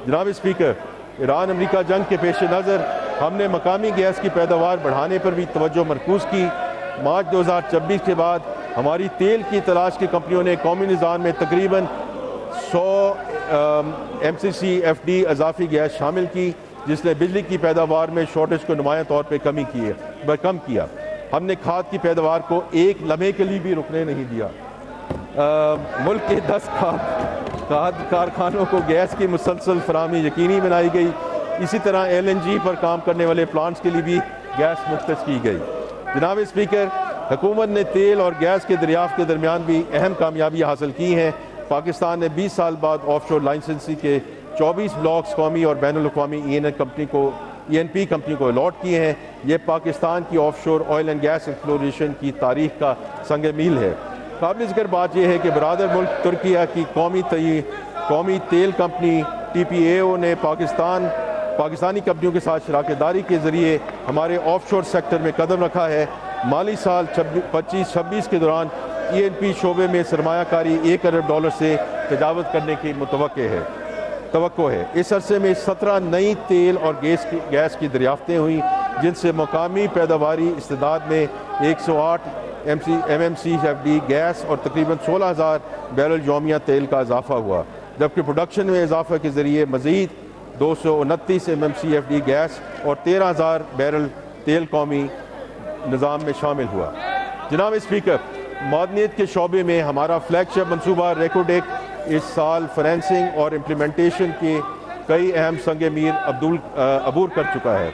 جناب اسپیکر، ایران امریکہ جنگ کے پیش نظر ہم نے مقامی گیس کی پیداوار بڑھانے پر بھی توجہ مرکوز کی۔ مارچ 2026 کے بعد ہماری تیل کی تلاش کی کمپنیوں نے قومی نظام میں تقریباً 100 MCC/FD اضافی گیس شامل کی، جس نے بجلی کی پیداوار میں شارٹیج کو نمایاں طور پہ کم کیا۔ ہم نے کھاد کی پیداوار کو ایک لمحے کے لیے بھی رکنے نہیں دیا۔ ملک کے 10 کھاد کارخانوں کو گیس کی مسلسل فراہمی یقینی بنائی گئی۔ اسی طرح LNG پر کام کرنے والے پلانٹس کے لیے بھی گیس مختص کی گئی۔ جناب اسپیکر، حکومت نے تیل اور گیس کے دریافت کے درمیان بھی اہم کامیابیاں حاصل کی ہیں۔ پاکستان نے 20 سال بعد آف شور لائسنسی کے 24 بلاکس قومی اور بین الاقوامی ENP کمپنی کو الاٹ کیے ہیں۔ یہ پاکستان کی آف شور آئل اینڈ گیس ایکسپلوریشن کی تاریخ کا سنگ میل ہے۔ قابل ذکر بات یہ ہے کہ برادر ملک ترکیہ کی قومی تیل کمپنی TPAO نے پاکستانی کمپنیوں کے ساتھ شراکت داری کے ذریعے ہمارے آف شور سیکٹر میں قدم رکھا ہے۔ مالی سال 25-26 کے دوران ENP شعبے میں سرمایہ کاری $1 ارب سے تجاوز کرنے کی توقع ہے۔ اس عرصے میں 17 نئی تیل اور گیس کی دریافتیں ہوئیں، جن سے مقامی پیداواری استعداد میں 108 MMCFD گیس اور تقریباً 16,000 بیرل یومیہ تیل کا اضافہ ہوا، جبکہ پروڈکشن میں اضافہ کے ذریعے مزید 229 MMCFD گیس اور 13,000 بیرل تیل قومی نظام میں شامل ہوا۔ جناب اسپیکر، معدنیات کے شعبے میں ہمارا فلیگ شپ منصوبہ ریکوڈیک اس سال فائنینسنگ اور امپلیمنٹیشن کے کئی اہم سنگ میل عبور کر چکا ہے۔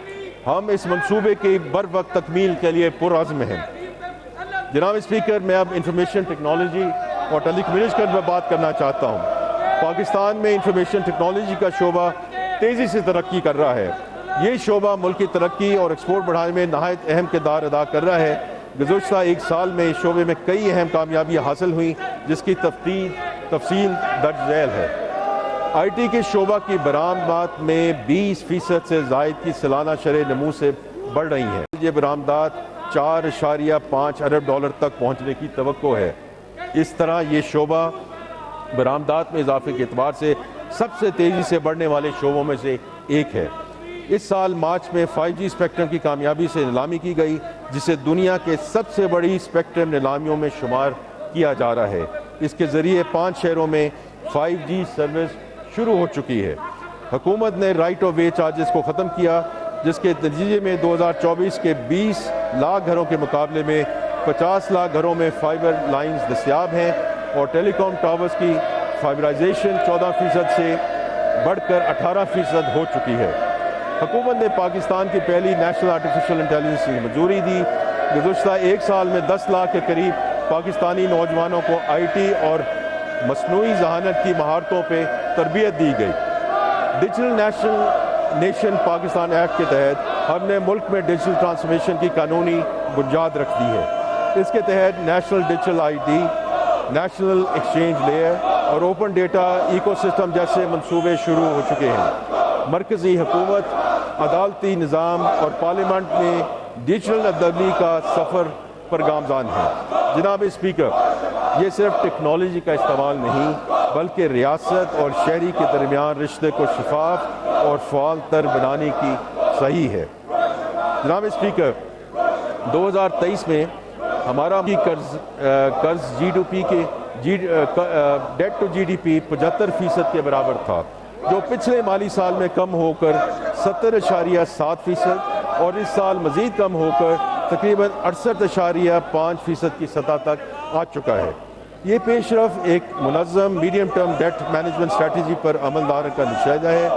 ہم اس منصوبے کی بروقت تکمیل کے لیے پرعزم ہیں۔ جناب اسپیکر، میں اب انفارمیشن ٹیکنالوجی اور ٹیلی کمیونیکیشن پر بات کرنا چاہتا ہوں۔ پاکستان میں انفارمیشن ٹیکنالوجی کا شعبہ تیزی سے ترقی کر رہا ہے۔ یہ شعبہ ملک کی ترقی اور ایکسپورٹ بڑھانے میں نہایت اہم کردار ادا کر رہا ہے۔ گزشتہ ایک سال میں اس شعبے میں کئی اہم کامیابیاں حاصل ہوئیں، جس کی تفصیل درج ذیل ہے۔ IT کے شعبہ کی برآمدات میں 20% سے زائد کی سالانہ شرح نمو سے بڑھ رہی ہیں۔ یہ برآمدات $4.5 ارب تک پہنچنے کی توقع ہے۔ اس طرح یہ شعبہ برآمدات میں اضافے کے اعتبار سے سب سے تیزی سے بڑھنے والے شعبوں میں سے ایک ہے۔ اس سال مارچ میں 5G اسپیکٹرم کی کامیابی سے نیلامی کی گئی، جسے دنیا کے سب سے بڑی اسپیکٹرم نیلامیوں میں شمار کیا جا رہا ہے۔ اس کے ذریعے 5 شہروں میں 5G سروس شروع ہو چکی ہے۔ حکومت نے رائٹ آف وے چارجز کو ختم کیا، جس کے نتیجے میں 2024 کے 20 لاکھ گھروں کے مقابلے میں 50 لاکھ گھروں میں فائبر لائنز دستیاب ہیں، اور ٹیلی کام ٹاورز کی فائبرائزیشن 14% سے بڑھ کر 18% ہو چکی ہے۔ حکومت نے پاکستان کی پہلی نیشنل آرٹیفیشل انٹیلیجنس کی منظوری دی۔ گزشتہ ایک سال میں 10 لاکھ کے قریب پاکستانی نوجوانوں کو IT اور مصنوعی ذہانت کی مہارتوں پہ تربیت دی گئی۔ ڈیجیٹل نیشن پاکستان ایکٹ کے تحت ہم نے ملک میں ڈیجیٹل ٹرانسفارمیشن کی قانونی بنیاد رکھ دی ہے۔ اس کے تحت national digital ID، national exchange layer اور اوپن ڈیٹا ایکو سسٹم جیسے منصوبے شروع ہو چکے ہیں۔ مرکزی حکومت، عدالتی نظام اور پارلیمنٹ میں ڈیجیٹل ادائیگی کا سفر پر گامزن ہے۔ جناب اسپیکر، یہ صرف ٹیکنالوجی کا استعمال نہیں، بلکہ ریاست اور شہری کے درمیان رشتے کو شفاف اور فعال تر بنانے کی صحیح ہے۔ جناب اسپیکر، 2023 میں ہمارا قرض ڈیٹ ٹو GDP 75% کے برابر تھا، جو پچھلے مالی سال میں کم ہو کر 70.7% اور اس سال مزید کم ہو کر تقریباً 68.5% کی سطح تک آ چکا ہے۔ یہ پیش رفت ایک منظم medium term debt management strategy پر عمل درآمد کا نتیجہ ہے۔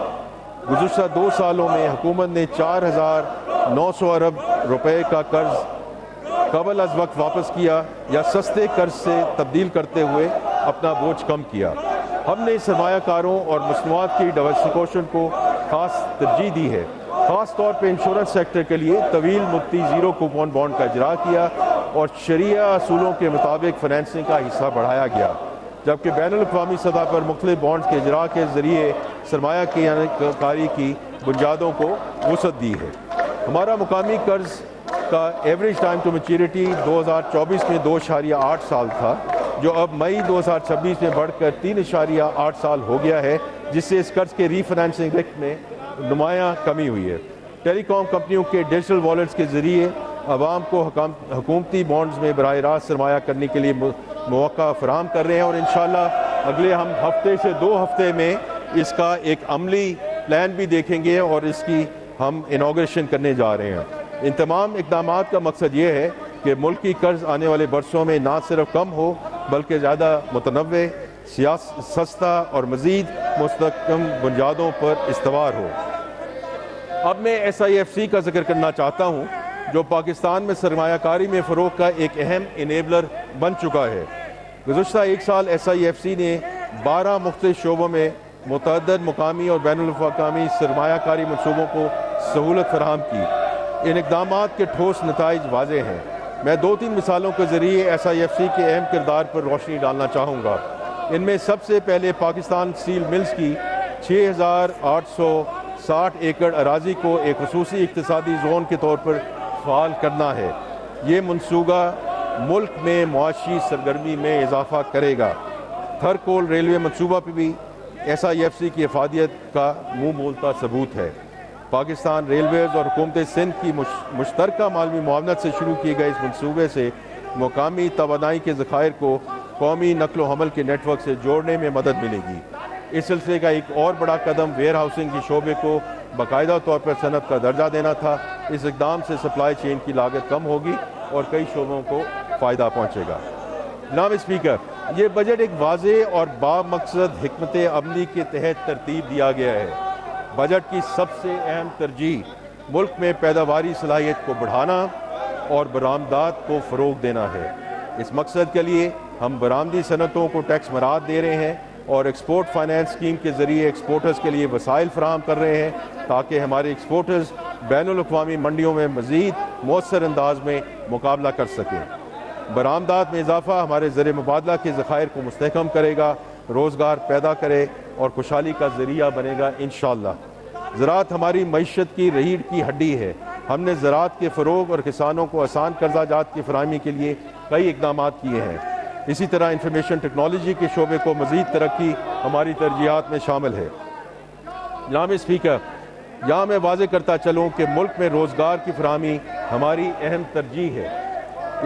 گزشتہ 2 سالوں میں حکومت نے 4,900 ارب روپے کا قرض قبل از وقت واپس کیا یا سستے قرض سے تبدیل کرتے ہوئے اپنا بوجھ کم کیا۔ ہم نے سرمایہ کاروں اور مصنوعات کی ڈائیورسفیکیشن کو خاص ترجیح دی ہے۔ خاص طور پہ انشورنس سیکٹر کے لیے طویل مدتی زیرو کوپون بانڈ کا اجرا کیا اور شرعیہ اصولوں کے مطابق فائنینسنگ کا حصہ بڑھایا گیا، جبکہ بین الاقوامی سطح پر مختلف بانڈز کے اجرا کے ذریعے سرمایہ کاری کی بنیادوں کو وسعت دی ہے۔ ہمارا مقامی قرض کا ایوریج ٹائم ٹو میچورٹی 2024 میں 2.8 سال تھا، جو اب مئی 2026 میں بڑھ کر 3.8 سال ہو گیا ہے، جس سے اس قرض کے ری فنانسنگ رسک میں نمایاں کمی ہوئی ہے۔ ٹیلی کام کمپنیوں کے ڈیجیٹل والیٹس کے ذریعے عوام کو حکومتی بانڈز میں براہ راست سرمایہ کرنے کے لیے مواقع فراہم کر رہے ہیں، اور انشاءاللہ اگلے ہم ہفتے سے 2 ہفتے میں اس کا ایک عملی پلان بھی دیکھیں گے اور اس کی ہم انوگریشن کرنے جا رہے ہیں۔ ان تمام اقدامات کا مقصد یہ ہے کہ ملکی قرض آنے والے برسوں میں نہ صرف کم ہو بلکہ زیادہ متنوع، سستا اور مزید مستحکم بنیادوں پر استوار ہو۔ اب میں SIFC کا ذکر کرنا چاہتا ہوں، جو پاکستان میں سرمایہ کاری میں فروغ کا ایک اہم انیبلر بن چکا ہے۔ گزشتہ 1 سال SIFC نے 12 مختلف شعبوں میں متعدد مقامی اور بین الاقوامی سرمایہ کاری منصوبوں کو سہولت فراہم کی۔ ان اقدامات کے ٹھوس نتائج واضح ہیں۔ میں 2-3 مثالوں کے ذریعے SIFC کے اہم کردار پر روشنی ڈالنا چاہوں گا۔ ان میں سب سے پہلے پاکستان اسٹیل ملز کی 6,860 ایکڑ اراضی کو ایک خصوصی اقتصادی زون کے طور پر فعال کرنا ہے۔ یہ منصوبہ ملک میں معاشی سرگرمی میں اضافہ کرے گا۔ تھر کول ریلوے منصوبہ پہ بھی SIFC کی افادیت کا منہ بولتا ثبوت ہے۔ پاکستان ریلویز اور حکومت سندھ کی مشترکہ مالوی معاونت سے شروع کیے گئے اس منصوبے سے مقامی توانائی کے ذخائر کو قومی نقل و حمل کے نیٹ ورک سے جوڑنے میں مدد ملے گی۔ اس سلسلے کا ایک اور بڑا قدم ویئر ہاؤسنگ کے شعبے کو باقاعدہ طور پر صنعت کا درجہ دینا تھا۔ اس اقدام سے سپلائی چین کی لاگت کم ہوگی اور کئی شعبوں کو فائدہ پہنچے گا۔ جناب اسپیکر، یہ بجٹ ایک واضح اور بامقصد حکمت عملی کے تحت ترتیب دیا گیا ہے۔ بجٹ کی سب سے اہم ترجیح ملک میں پیداواری صلاحیت کو بڑھانا اور برآمدات کو فروغ دینا ہے۔ اس مقصد کے لیے ہم برآمدی صنعتوں کو ٹیکس مراعات دے رہے ہیں اور ایکسپورٹ فائنانس اسکیم کے ذریعے ایکسپورٹرز کے لیے وسائل فراہم کر رہے ہیں تاکہ ہمارے ایکسپورٹرز بین الاقوامی منڈیوں میں مزید مؤثر انداز میں مقابلہ کر سکیں۔ برآمدات میں اضافہ ہمارے زر مبادلہ کے ذخائر کو مستحکم کرے گا، روزگار پیدا کرے اور خوشحالی کا ذریعہ بنے گا انشاءاللہ۔ زراعت ہماری معیشت کی ریڑھ کی ہڈی ہے۔ ہم نے زراعت کے فروغ اور کسانوں کو آسان قرضہ جات کی فراہمی کے لیے کئی اقدامات کیے ہیں۔ اسی طرح انفارمیشن ٹیکنالوجی کے شعبے کو مزید ترقی ہماری ترجیحات میں شامل ہے۔ جناب اسپیکر، یہاں میں واضح کرتا چلوں کہ ملک میں روزگار کی فراہمی ہماری اہم ترجیح ہے۔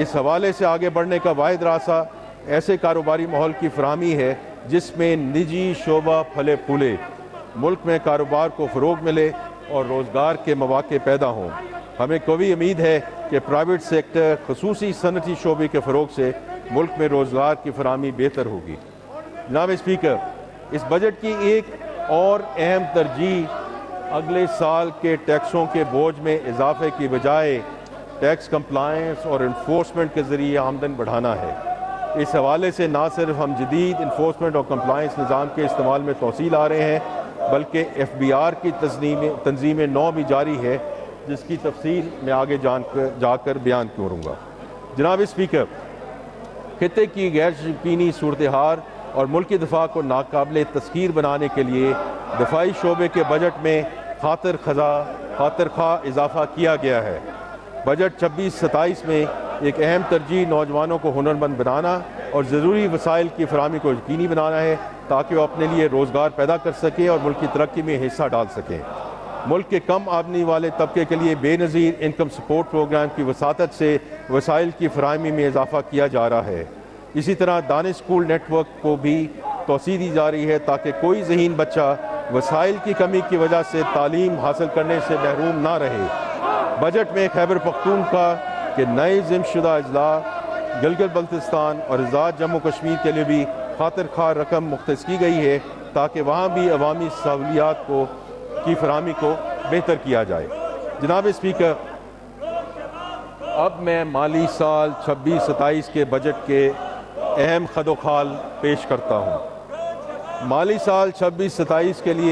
اس حوالے سے آگے بڑھنے کا واحد راستہ ایسے کاروباری ماحول کی فراہمی ہے جس میں نجی شعبہ پھلے پھولے، ملک میں کاروبار کو فروغ ملے اور روزگار کے مواقع پیدا ہوں۔ ہمیں قوی امید ہے کہ پرائیویٹ سیکٹر خصوصی صنعتی شعبے کے فروغ سے ملک میں روزگار کی فراہمی بہتر ہوگی۔ جناب اسپیکر، اس بجٹ کی ایک اور اہم ترجیح اگلے سال کے ٹیکسوں کے بوجھ میں اضافے کی بجائے ٹیکس کمپلائنس اور انفورسمنٹ کے ذریعے آمدن بڑھانا ہے۔ اس حوالے سے نہ صرف ہم جدید انفورسمنٹ اور کمپلائنس نظام کے استعمال میں توسیع لا رہے ہیں بلکہ FBR کی تنظیم نو بھی جاری ہے، جس کی تفصیل میں آگے جا کر بیان کروں گا۔ جناب اسپیکر، خطے کی غیر یقینی صورتحال اور ملکی دفاع کو ناقابل تسخیر بنانے کے لیے دفاعی شعبے کے بجٹ میں خاطر خواہ اضافہ کیا گیا ہے۔ بجٹ 26-27 میں ایک اہم ترجیح نوجوانوں کو ہنرمند بنانا اور ضروری وسائل کی فراہمی کو یقینی بنانا ہے تاکہ وہ اپنے لیے روزگار پیدا کر سکیں اور ملک کی ترقی میں حصہ ڈال سکیں۔ ملک کے کم آمدنی والے طبقے کے لیے بے نظیر انکم سپورٹ پروگرام کی وساطت سے وسائل کی فراہمی میں اضافہ کیا جا رہا ہے۔ اسی طرح دانش اسکول نیٹ ورک کو بھی توسیع دی جا رہی ہے تاکہ کوئی ذہین بچہ وسائل کی کمی کی وجہ سے تعلیم حاصل کرنے سے محروم نہ رہے۔ بجٹ میں خیبر پختونخوا کے نئے ضم شدہ اضلاع، گلگت بلتستان اور آزاد جموں کشمیر کے لیے بھی خاطر خواہ رقم مختص کی گئی ہے تاکہ وہاں بھی عوامی سہولیات کی فراہمی کو بہتر کیا جائے۔ جناب اسپیکر، اب میں مالی سال 26-27 کے بجٹ کے اہم خد و خال پیش کرتا ہوں۔ مالی سال 26-27 کے لیے